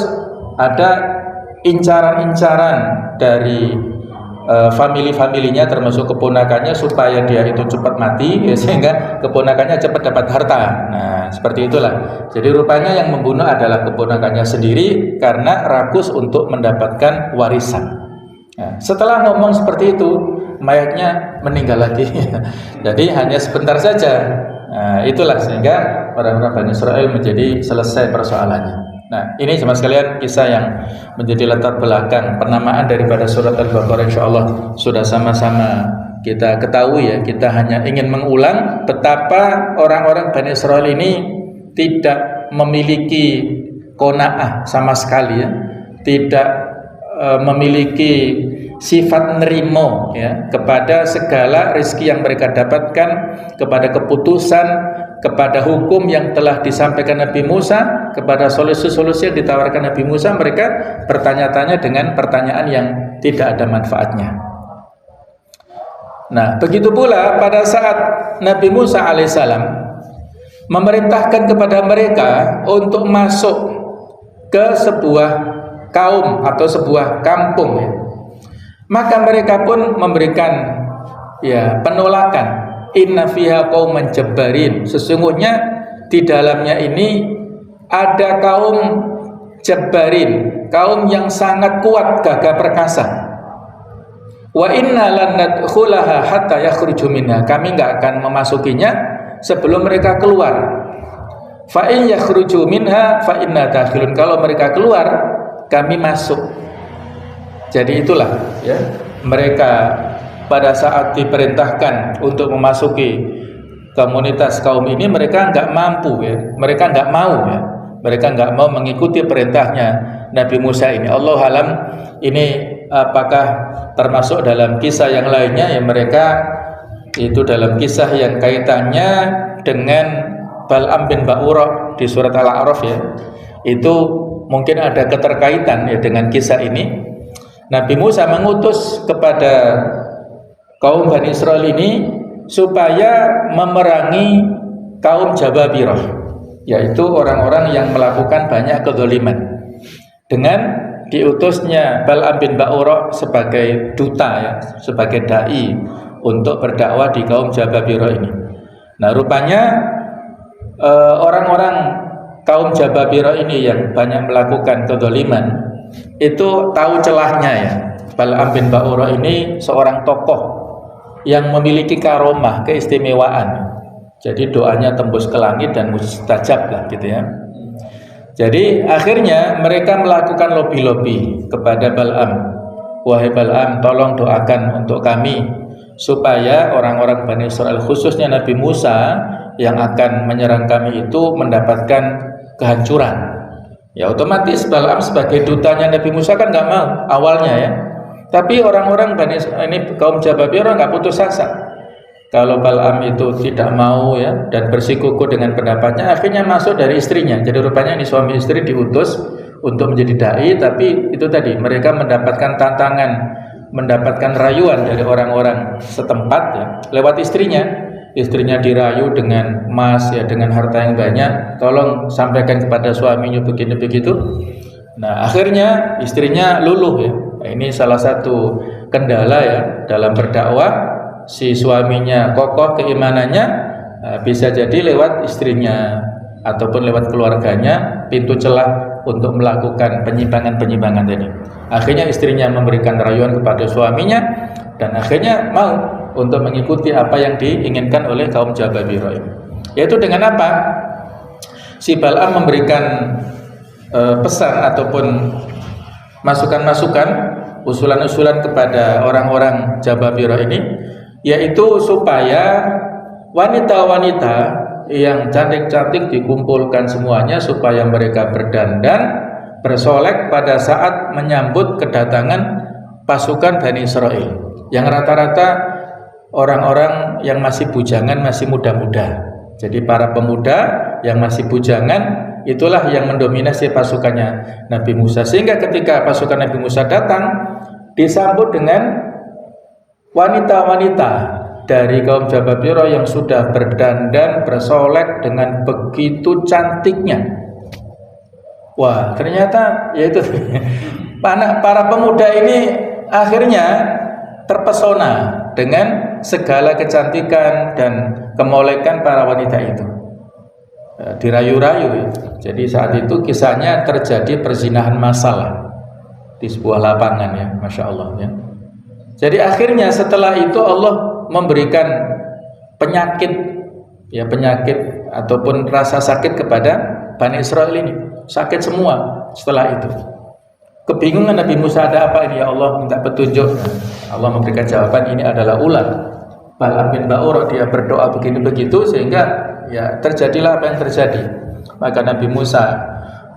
ada incaran-incaran dari family-familinya termasuk keponakannya supaya dia itu cepat mati ya, sehingga keponakannya cepat dapat harta. Nah, seperti itulah. Jadi rupanya yang membunuh adalah keponakannya sendiri karena rakus untuk mendapatkan warisan. Nah, setelah ngomong seperti itu, mayatnya meninggal lagi. Jadi hanya sebentar saja. Nah, itulah sehingga orang-orang Bani Israel menjadi selesai persoalannya. Nah, ini sama sekalian kisah yang menjadi latar belakang penamaan daripada surat Al-Baqarah. Insyaallah sudah sama-sama kita ketahui ya. Kita hanya ingin mengulang betapa orang-orang Bani Israel ini tidak memiliki qanaah sama sekali ya. Tidak memiliki sifat nerimo ya kepada segala rezeki yang mereka dapatkan, kepada keputusan, kepada hukum yang telah disampaikan Nabi Musa, kepada solusi-solusi yang ditawarkan Nabi Musa. Mereka bertanya-tanya dengan pertanyaan yang tidak ada manfaatnya. Nah, begitu pula pada saat Nabi Musa alaihissalam memerintahkan kepada mereka untuk masuk ke sebuah kaum atau sebuah kampung, ya, maka mereka pun memberikan penolakan. Inna fiha qauman jabbarin, sesungguhnya di dalamnya ini ada kaum jabbarin, kaum yang sangat kuat, gagah perkasa. Wa inna lan nadkhulaha hatta yakhruju minha, kami enggak akan memasukinya sebelum mereka keluar. Fa in yakhruju minha fa inna dakhilun, kalau mereka keluar kami masuk. Jadi itulah, ya, mereka pada saat diperintahkan untuk memasuki komunitas kaum ini, mereka enggak mampu, ya, mereka enggak mau, ya, mereka enggak mau mengikuti perintahnya Nabi Musa ini. Allah alam, ini apakah termasuk dalam kisah yang lainnya, yang mereka itu dalam kisah yang kaitannya dengan Bal'am bin Ba'ura di surat Al-A'raf, ya, itu mungkin ada keterkaitan, ya, dengan kisah ini. Nabi Musa mengutus kepada kaum Bani Israel ini supaya memerangi kaum Jababirah, yaitu orang-orang yang melakukan banyak kezaliman, dengan diutusnya Bal'am bin Ba'ura sebagai duta, ya, sebagai dai untuk berdakwah di kaum Jababirah ini. Nah, rupanya orang-orang kaum Jababirah ini yang banyak melakukan kezaliman itu tahu celahnya, ya. Bal'am bin Ba'ura ini seorang tokoh yang memiliki karomah, keistimewaan. Jadi doanya tembus ke langit dan mustajab lah, gitu, ya. Jadi akhirnya mereka melakukan lobby-lobby kepada Bal'am. Wahai Bal'am, tolong doakan untuk kami supaya orang-orang Bani Israel, khususnya Nabi Musa yang akan menyerang kami itu mendapatkan kehancuran. Ya, otomatis Bal'am sebagai dutanya Nabi Musa kan nggak mau awalnya, ya. Tapi orang-orang Bani ini kaum Jababirah nggak putus asa. Kalau Bal'am itu tidak mau, ya, dan bersikukuh dengan pendapatnya, akhirnya masuk dari istrinya. Jadi rupanya ini suami istri diutus untuk menjadi dai, tapi itu tadi mereka mendapatkan tantangan, mendapatkan rayuan dari orang-orang setempat, ya, lewat istrinya. Istrinya dirayu dengan emas, ya, dengan harta yang banyak. Tolong sampaikan kepada suaminya begini begitu. Nah, akhirnya istrinya luluh, ya. Nah, ini salah satu kendala, ya, dalam berdakwah. Si suaminya kokoh keimanannya, bisa jadi lewat istrinya ataupun lewat keluarganya pintu celah untuk melakukan penyimpangan-penyimpangan tadi. Akhirnya istrinya memberikan rayuan kepada suaminya dan akhirnya mau untuk mengikuti apa yang diinginkan oleh kaum Jababirah ini. Yaitu dengan apa? Si Bal'am memberikan pesan ataupun masukan-masukan, usulan-usulan kepada orang-orang Jababirah ini, yaitu supaya wanita-wanita yang cantik-cantik dikumpulkan semuanya supaya mereka berdandan, bersolek pada saat menyambut kedatangan pasukan Bani Israel, yang rata-rata orang-orang yang masih bujangan, masih muda-muda. Jadi para pemuda yang masih bujangan itulah yang mendominasi pasukannya Nabi Musa. Sehingga ketika pasukan Nabi Musa datang, disambut dengan wanita-wanita dari kaum Jababirah yang sudah berdandan, bersolek dengan begitu cantiknya. Wah, ternyata yaitu para pemuda ini akhirnya terpesona dengan segala kecantikan dan kemolekan para wanita itu. Dirayu-rayu, ya. Jadi saat itu kisahnya terjadi perzinahan massal di sebuah lapangan, ya, Masya Allah, ya. Jadi akhirnya setelah itu Allah memberikan penyakit, ya, penyakit ataupun rasa sakit kepada Bani Israel ini. Sakit semua setelah itu. Kebingungan Nabi Musa, ada apa ini, ya Allah, minta petunjuk. Allah memberikan jawaban, ini adalah ular Bal'am bin Ba'ura, dia berdoa begini begitu sehingga, ya, terjadilah apa yang terjadi. Maka Nabi Musa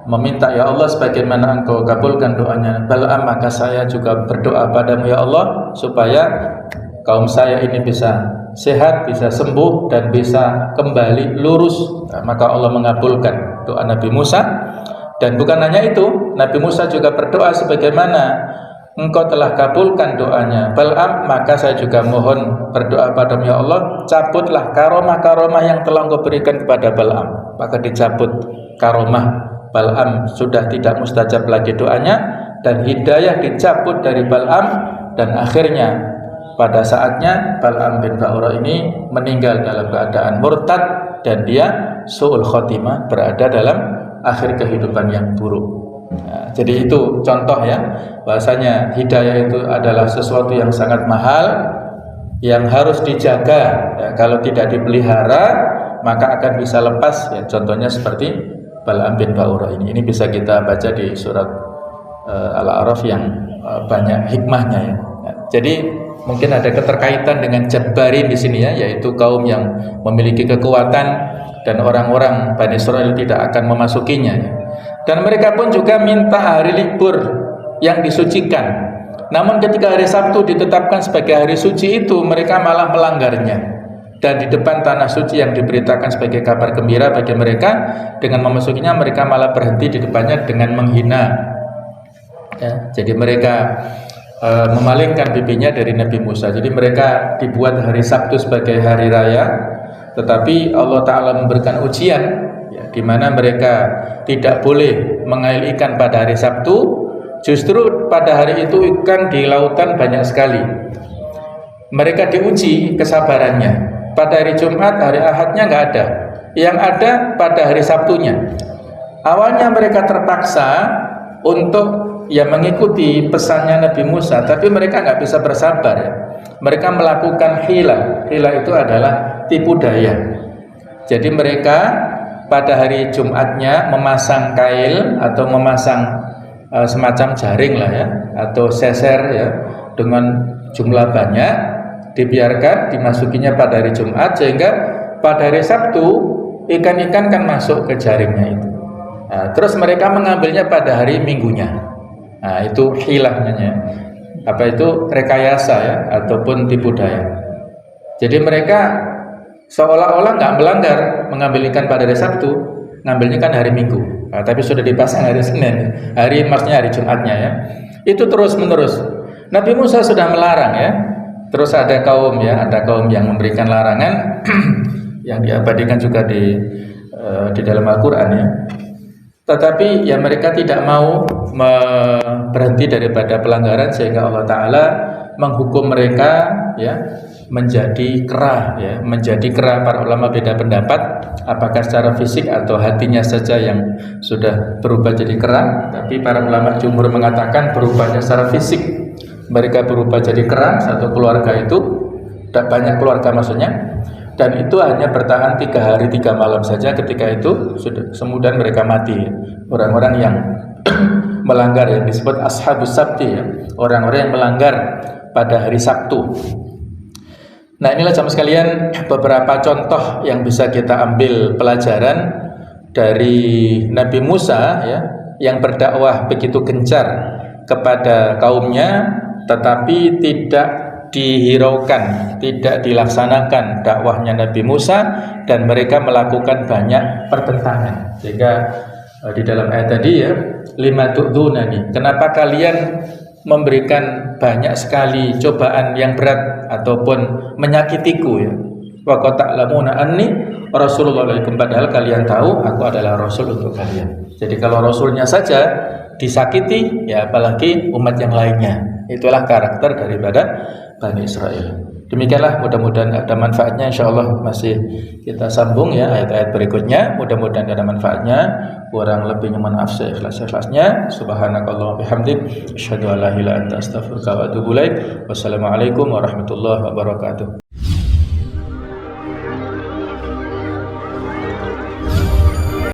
meminta, ya Allah, sebagaimana engkau kabulkan doanya Bal'am, maka saya juga berdoa padamu, ya Allah, supaya kaum saya ini bisa sehat, bisa sembuh, dan bisa kembali lurus. Nah, maka Allah mengabulkan doa Nabi Musa. Dan bukan hanya itu, Nabi Musa juga berdoa sebagaimana Engkau telah kabulkan doanya Bal'am, maka saya juga mohon berdoa padamu ya Allah, cabutlah karomah-karomah yang telah Engkau berikan kepada Bal'am. Maka dicabut karomah Bal'am, sudah tidak mustajab lagi doanya, dan hidayah dicabut dari Bal'am, dan akhirnya pada saatnya Bal'am bin Ba'ura ini meninggal dalam keadaan murtad, dan dia su'ul khotimah, berada dalam akhir kehidupan yang buruk. Nah, jadi itu contoh ya, bahasanya hidayah itu adalah sesuatu yang sangat mahal, yang harus dijaga ya. Kalau tidak dipelihara maka akan bisa lepas ya. Contohnya seperti Bal'am bin Ba'ura ini bisa kita baca di surat Al-A'raf yang banyak hikmahnya ya. Nah, jadi mungkin ada keterkaitan dengan Jabbarin di sini ya, yaitu kaum yang memiliki kekuatan dan orang-orang Bani Israel tidak akan memasukinya ya. Dan mereka pun juga minta hari libur yang disucikan. Namun ketika hari Sabtu ditetapkan sebagai hari suci itu, mereka malah melanggarnya. Dan di depan tanah suci yang diberitakan sebagai kabar gembira bagi mereka, dengan memasukinya mereka malah berhenti di depannya dengan menghina ya. Jadi mereka memalingkan pipinya dari Nabi Musa. Jadi mereka dibuat hari Sabtu sebagai hari raya, tetapi Allah Ta'ala memberikan ujian ya, di mana mereka tidak boleh mengail ikan pada hari Sabtu. Justru pada hari itu ikan di lautan banyak sekali. Mereka diuji kesabarannya. Pada hari Jumat, hari Ahadnya nggak ada. Yang ada pada hari Sabtunya. Awalnya mereka terpaksa untuk ya mengikuti pesannya Nabi Musa, tapi mereka nggak bisa bersabar ya. Mereka melakukan hila. Hila itu adalah tipu daya. Jadi mereka pada hari Jumatnya memasang kail atau memasang semacam jaring lah ya, atau seser ya, dengan jumlah banyak, dibiarkan dimasukinya pada hari Jumat, sehingga pada hari Sabtu ikan-ikan kan masuk ke jaringnya itu. Nah, terus mereka mengambilnya pada hari Minggunya. Nah, itu hilahnya, apa itu rekayasa ya, ataupun tipu daya. Jadi mereka seolah-olah nggak melanggar mengambil ikan pada hari Sabtu, ngambilnya kan hari Minggu. Nah, tapi sudah dipasang hari Senin, maksudnya hari Jumatnya ya. Itu terus menerus. Nabi Musa sudah melarang ya. Terus ada kaum yang memberikan larangan yang diabadikan juga di dalam Al-Quran ya. Tetapi ya mereka tidak mau berhenti daripada pelanggaran, sehingga Allah Ta'ala menghukum mereka ya menjadi kera ya, menjadi kera. Para ulama beda pendapat apakah secara fisik atau hatinya saja yang sudah berubah jadi kera, tapi para ulama jumhur mengatakan berubahnya secara fisik. Mereka berubah jadi kera, satu keluarga itu, tak banyak keluarga maksudnya, dan itu hanya bertahan 3 hari 3 malam saja. Ketika itu kemudian mereka mati. Orang-orang yang melanggar yang disebut ashabus sabti ya, orang-orang yang melanggar pada hari Sabtu. Nah, inilah jamaah sekalian beberapa contoh yang bisa kita ambil pelajaran dari Nabi Musa ya, yang berdakwah begitu gencar kepada kaumnya, tetapi tidak dihiraukan, tidak dilaksanakan dakwahnya Nabi Musa, dan mereka melakukan banyak pertentangan. Sehingga di dalam ayat tadi ya, lima tu'dunani, kenapa kalian memberikan banyak sekali cobaan yang berat ataupun menyakitiku ya. Wa qad ta'lamuna anni Rasulullah alaikum, padahal kalian tahu aku adalah rasul untuk kalian. Jadi kalau rasulnya saja disakiti ya, apalagi umat yang lainnya. Itulah karakter daripada Bani Israel. Demikianlah, mudah-mudahan ada manfaatnya. Insyaallah masih kita sambung ya ayat-ayat berikutnya. Mudah-mudahan ada manfaatnya. Kurang lebihnya mohon maaf seikhlas-ikhlasnya. Subhanakallahumma bihamdik, asyhadu an la ilaha illa anta, astaghfiruka wa atubu ilaik. Wassalamualaikum warahmatullahi wabarakatuh.